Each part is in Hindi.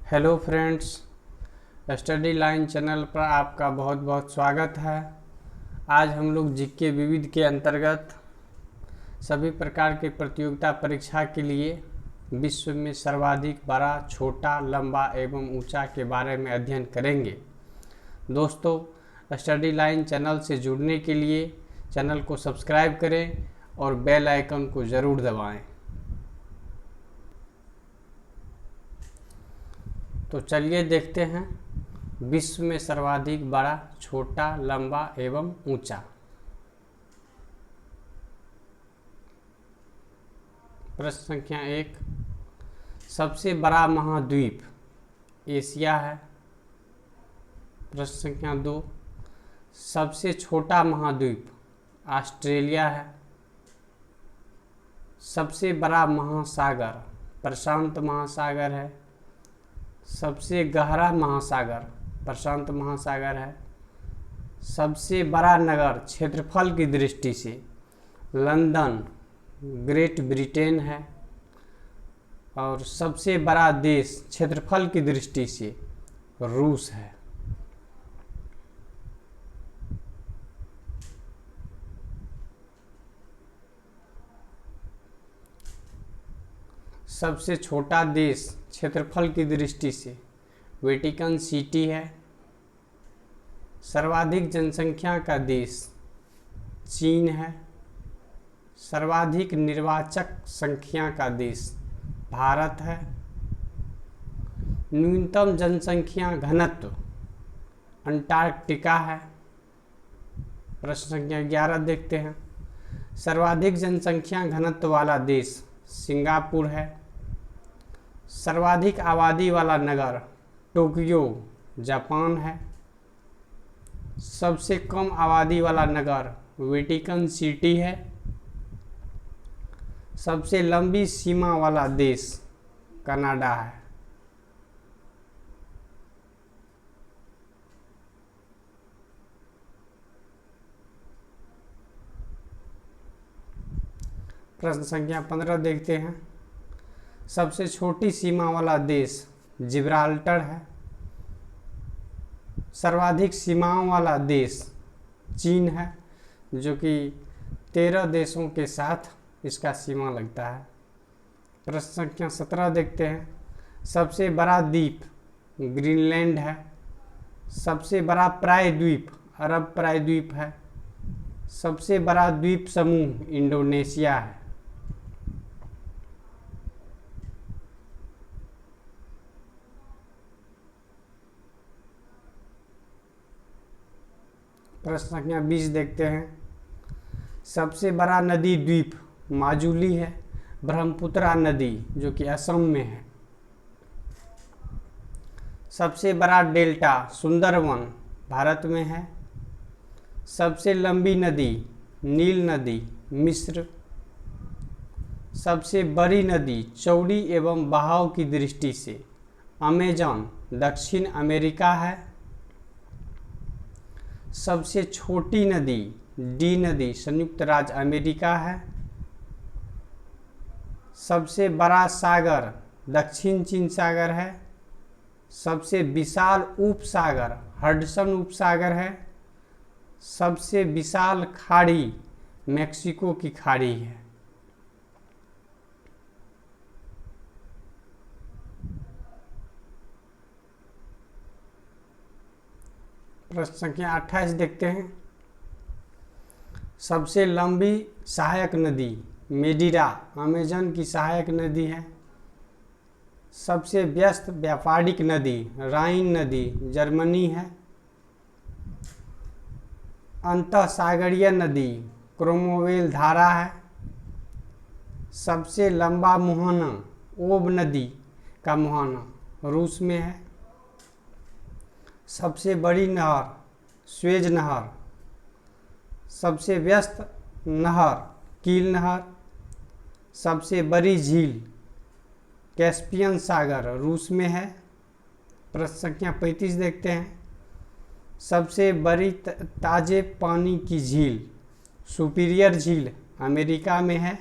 Hello friends, study line channel पर आपका बहुत बहुत स्वागत है। आज हम लोग जीके विविध के अंतर्गत सभी प्रकार के प्रतियोगिता परीक्षा के लिए विश्व में सर्वाधिक बड़ा, छोटा, लंबा एवं ऊंचा के बारे में अध्ययन करेंगे। दोस्तों, स्टडी लाइन चैनल से जुड़ने के लिए चैनल को सब्सक्राइब करें और बेल आइकन को ज़रूर दबाएं। तो चलिए देखते हैं विश्व में सर्वाधिक बड़ा, छोटा, लंबा एवं ऊंचा। प्रश्न संख्या 1, सबसे बड़ा महाद्वीप एशिया है। प्रश्न संख्या 2, सबसे छोटा महाद्वीप ऑस्ट्रेलिया है। सबसे बड़ा महासागर प्रशांत महासागर है। सबसे गहरा महासागर प्रशांत महासागर है। सबसे बड़ा नगर क्षेत्रफल की दृष्टि से लंदन ग्रेट ब्रिटेन है। और सबसे बड़ा देश क्षेत्रफल की दृष्टि से रूस है। सबसे छोटा देश क्षेत्रफल की दृष्टि से वेटिकन सिटी है। सर्वाधिक जनसंख्या का देश चीन है। सर्वाधिक निर्वाचक संख्या का देश भारत है। न्यूनतम जनसंख्या घनत्व अंटार्कटिका है। प्रश्न संख्या 11 देखते हैं। सर्वाधिक जनसंख्या घनत्व वाला देश सिंगापुर है। सर्वाधिक आबादी वाला नगर टोक्यो जापान है। सबसे कम आबादी वाला नगर वेटिकन सिटी है। सबसे लंबी सीमा वाला देश कनाडा है। प्रश्न संख्या 15 देखते हैं। सबसे छोटी सीमा वाला देश जिब्राल्टर है। सर्वाधिक सीमाओं वाला देश चीन है, जो कि 13 देशों के साथ इसका सीमा लगता है। प्रश्न संख्या 17 देखते हैं। सबसे बड़ा द्वीप ग्रीनलैंड है। सबसे बड़ा प्रायद्वीप अरब प्रायद्वीप है। सबसे बड़ा द्वीप समूह इंडोनेशिया है। प्रश्न संख्या 20 देखते हैं। सबसे बड़ा नदी द्वीप माजुली है। ब्रह्मपुत्रा नदी जो कि असम में है। सबसे बड़ा डेल्टा सुंदरवन भारत में है। सबसे लंबी नदी नील नदी मिस्र। सबसे बड़ी नदी चौड़ी एवं बहाव की दृष्टि से अमेजन दक्षिण अमेरिका है। सबसे छोटी नदी डी नदी संयुक्त राज्य अमेरिका है। सबसे बड़ा सागर दक्षिण चीन सागर है। सबसे विशाल उपसागर हडसन उपसागर है। सबसे विशाल खाड़ी मैक्सिको की खाड़ी है। प्रश्न संख्या 28 देखते हैं। सबसे लंबी सहायक नदी मेडिरा अमेजन की सहायक नदी है। सबसे व्यस्त व्यापारिक नदी राइन नदी जर्मनी है। अंतःसागरीय नदी क्रोमोवेल धारा है। सबसे लंबा मुहाना ओब नदी का मुहाना रूस में है। सबसे बड़ी नहर स्वेज नहर। सबसे व्यस्त नहर कील नहर। सबसे बड़ी झील कैस्पियन सागर रूस में है। प्रश्न संख्या 35 देखते हैं। सबसे बड़ी ताजे पानी की झील सुपीरियर झील अमेरिका में है।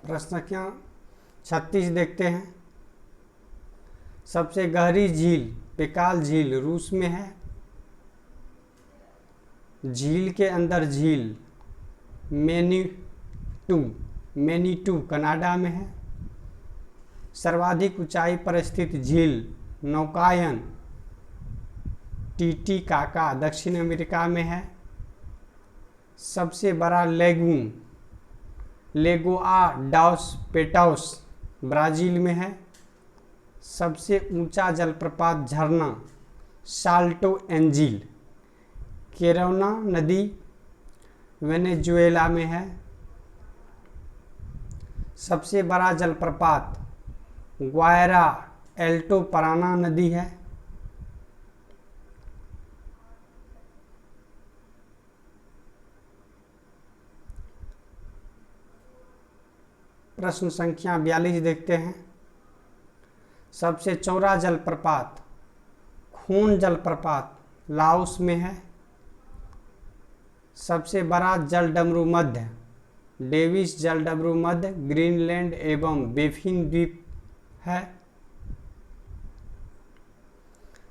प्रश्न संख्या 36 देखते हैं। सबसे गहरी झील बेकाल झील रूस में है। झील के अंदर झील मैनीटू कनाडा में है। सर्वाधिक ऊंचाई पर स्थित झील नौकायन टीटीकाका दक्षिण अमेरिका में है। सबसे बड़ा लेगून लेगोआ डॉस पेटोस ब्राज़ील में है। सबसे ऊंचा जलप्रपात झरना साल्टो एंजिल केरोना नदी वेनेजुएला में है। सबसे बड़ा जलप्रपात ग्वायरा एल्टो पराना नदी है। प्रश्न संख्या 42 देखते हैं। सबसे चौड़ा जलप्रपात खून जलप्रपात लाओस में है। सबसे बड़ा जलडमरू मध्य डेविस जलडमरू मध्य ग्रीनलैंड एवं बेफिन द्वीप है।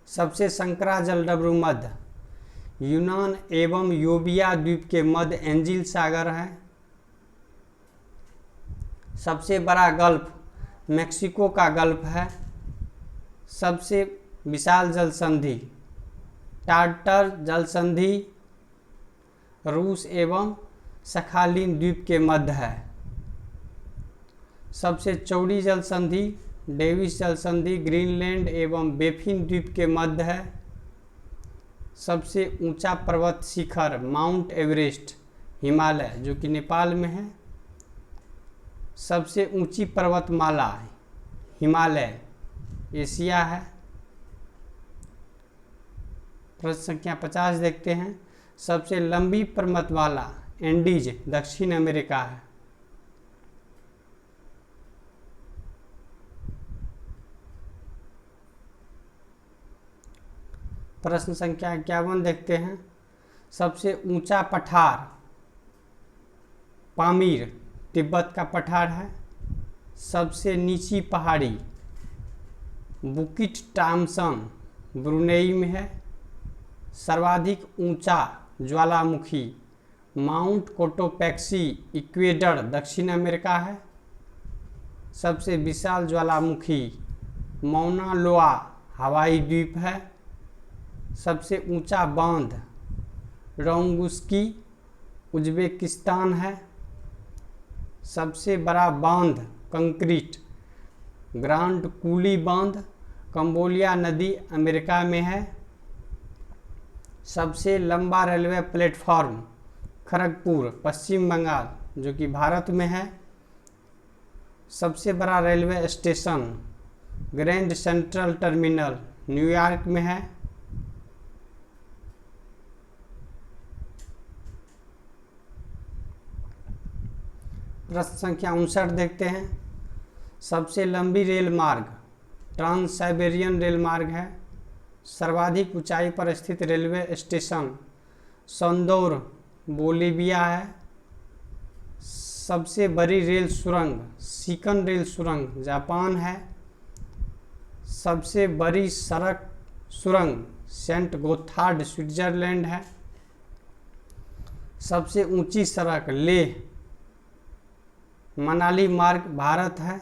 सबसे संकरा जलडमरू मध्य यूनान एवं योबिया द्वीप के मध्य एंजिल सागर है। सबसे बड़ा गल्फ मेक्सिको का गल्फ है। सबसे विशाल जलसंधि टार्टर जलसंधि रूस एवं सखालिन द्वीप के मध्य है। सबसे चौड़ी जलसंधि डेविस जलसंधि ग्रीनलैंड एवं बेफिन द्वीप के मध्य है। सबसे ऊंचा पर्वत शिखर माउंट एवरेस्ट हिमालय जो कि नेपाल में है। सबसे ऊंची पर्वतमाला हिमालय एशिया है। प्रश्न संख्या 50 देखते हैं। सबसे लंबी पर्वतमाला एंडीज दक्षिण अमेरिका है। प्रश्न संख्या 51 देखते हैं। सबसे ऊंचा पठार पामीर तिब्बत का पठार है। सबसे नीची पहाड़ी बुकिट टामसन ब्रुनेई में है। सर्वाधिक ऊंचा ज्वालामुखी माउंट कोटोपैक्सी इक्वेडर दक्षिण अमेरिका है। सबसे विशाल ज्वालामुखी मौना लोआ हवाई द्वीप है। सबसे ऊंचा बांध रोंगुस्की उज्बेकिस्तान है। सबसे बड़ा बांध कंक्रीट ग्रांड कूली बांध कंबोलिया नदी अमेरिका में है। सबसे लंबा रेलवे प्लेटफॉर्म खड़गपुर पश्चिम बंगाल जो कि भारत में है। सबसे बड़ा railway station grand central terminal New York में है। प्रश्न संख्या 59 देखते हैं। सबसे लंबी रेल मार्ग ट्रांस साइबेरियन रेल मार्ग है। सर्वाधिक ऊंचाई पर स्थित रेलवे स्टेशन संदौर बोलीविया है। सबसे बड़ी रेल सुरंग सिकन रेल सुरंग जापान है। सबसे बड़ी सड़क सुरंग सेंट गोथार्ड स्विट्जरलैंड है। सबसे ऊंची सड़क लेह मनाली मार्ग भारत है।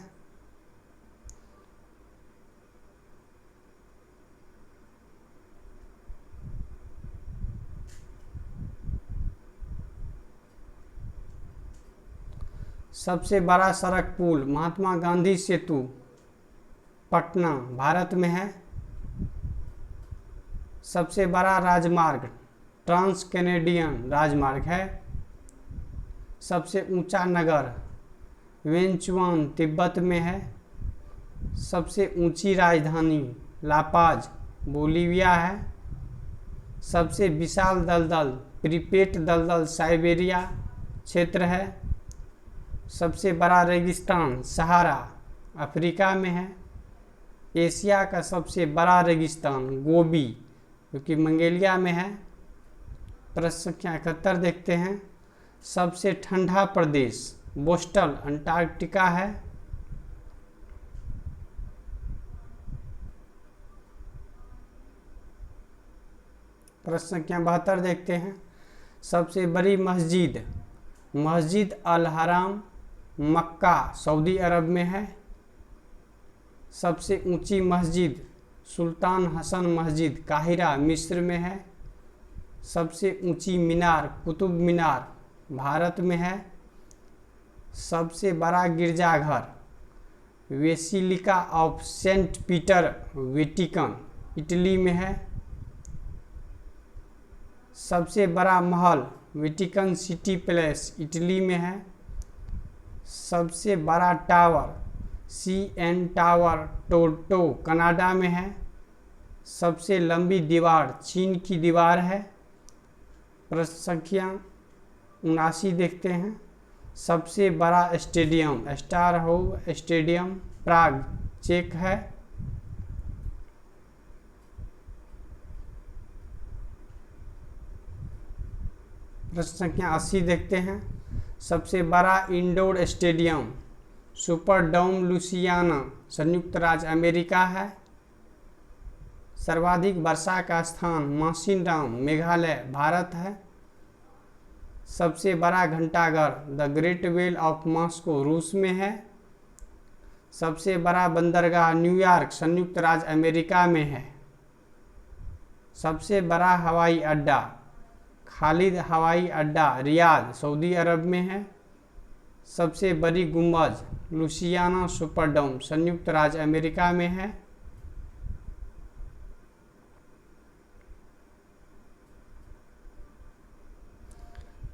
सबसे बड़ा सड़क पुल महात्मा गांधी सेतु पटना भारत में है। सबसे बड़ा राजमार्ग ट्रांस कैनेडियन राजमार्ग है। सबसे ऊंचा नगर वेंचुआन तिब्बत में है। सबसे ऊंची राजधानी लापाज बोलीविया है। सबसे विशाल दलदल प्रीपेट दलदल साइबेरिया क्षेत्र है। सबसे बड़ा रेगिस्तान सहारा अफ्रीका में है। एशिया का सबसे बड़ा रेगिस्तान गोबी जो कि मंगोलिया में है। प्रश्न संख्या 71 देखते हैं। सबसे ठंडा प्रदेश बोस्टल अंटार्कटिका है। प्रश्न संख्या 72 देखते हैं। सबसे बड़ी मस्जिद मस्जिद अल हराम मक्का सऊदी अरब में है। सबसे ऊंची मस्जिद सुल्तान हसन मस्जिद काहिरा मिस्र में है। सबसे ऊंची मीनार कुतुब मीनार भारत में है। सबसे बड़ा गिरजाघर basilica of Saint Peter Vatican Italy में है। सबसे बड़ा महल वेटिकन सिटी पैलेस इटली में है। सबसे बड़ा tower CN tower Toronto Canada में है। सबसे लंबी दीवार चीन की दीवार है। प्रश्न संख्या 79 देखते हैं। सबसे बड़ा स्टेडियम स्टार हो स्टेडियम प्राग चेक है। प्रश्न संख्या 80 देखते हैं। सबसे बड़ा इंडोर स्टेडियम सुपरडोम लुसियाना संयुक्त राज्य अमेरिका है। सर्वाधिक वर्षा का स्थान मौसिनराम मेघालय भारत है। सबसे बड़ा घंटाघर the great bell of Moscow रूस में है। सबसे बड़ा बंदरगाह न्यूयॉर्क संयुक्त राज्य अमेरिका में है। सबसे बड़ा हवाई अड्डा खालिद हवाई अड्डा रियाद सऊदी अरब में है। सबसे बड़ी गुंबज लुसियाना सुपरडोम संयुक्त राज्य अमेरिका में है।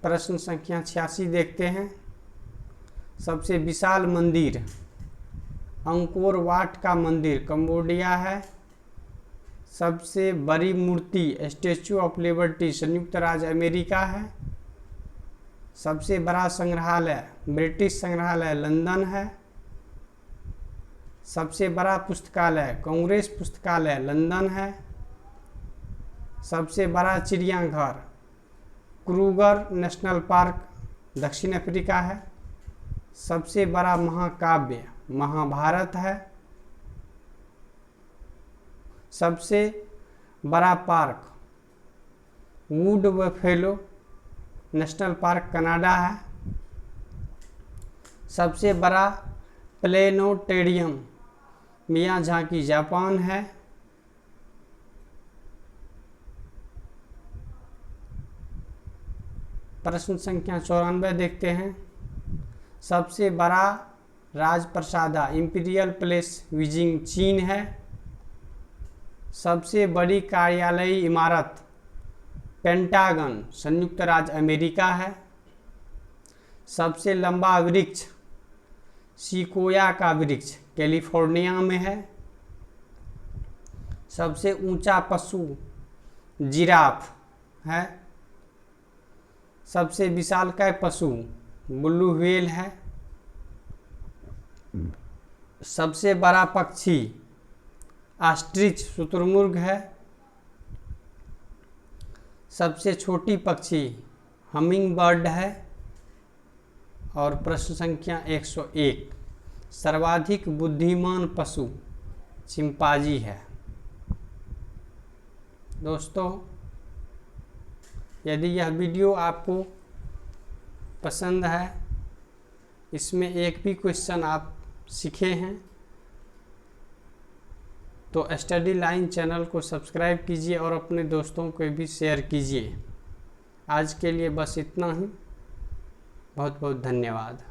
प्रश्न संख्या 86 देखते हैं। सबसे विशाल मंदिर अंकोर वाट का मंदिर कंबोडिया है। सबसे बड़ी मूर्ति स्टैचू ऑफ लिबर्टी संयुक्त राज्य अमेरिका है। सबसे बड़ा संग्रहालय ब्रिटिश संग्रहालय लंदन है। सबसे बड़ा पुस्तकालय कांग्रेस पुस्तकालय लंदन है। सबसे बड़ा चिड़ियाघर क्रूगर नेशनल पार्क दक्षिण अफ्रीका है। सबसे बड़ा महाकाव्य महाभारत है। सबसे बड़ा park would buffalo national park Canada है। सबसे बड़ा प्लेनेटोरियम मियाजाकी जापान है। प्रश्न संख्या 94 देखते हैं। सबसे बड़ा राजप्रसादा इंपीरियल पैलेस बीजिंग चीन है। सबसे बड़ी कार्यालयी इमारत पेंटागन संयुक्त राज्य अमेरिका है। सबसे लंबा वृक्ष सिकोया का वृक्ष कैलिफोर्निया में है। सबसे ऊंचा पशु जिराफ है। सबसे विशालकाय पशु ब्लू व्हेल है। सबसे बड़ा पक्षी ऑस्ट्रिच शुतुरमुर्ग है। सबसे छोटी पक्षी हमिंग बर्ड है। और प्रश्न संख्या 101 सर्वाधिक बुद्धिमान पशु चिंपांजी है। दोस्तों, यदि यह वीडियो आपको पसंद है, इसमें एक भी क्वेश्चन आप सीखे हैं, तो स्टडी लाइन चैनल को सब्सक्राइब कीजिए और अपने दोस्तों को भी शेयर कीजिए। आज के लिए बस इतना ही। बहुत बहुत धन्यवाद।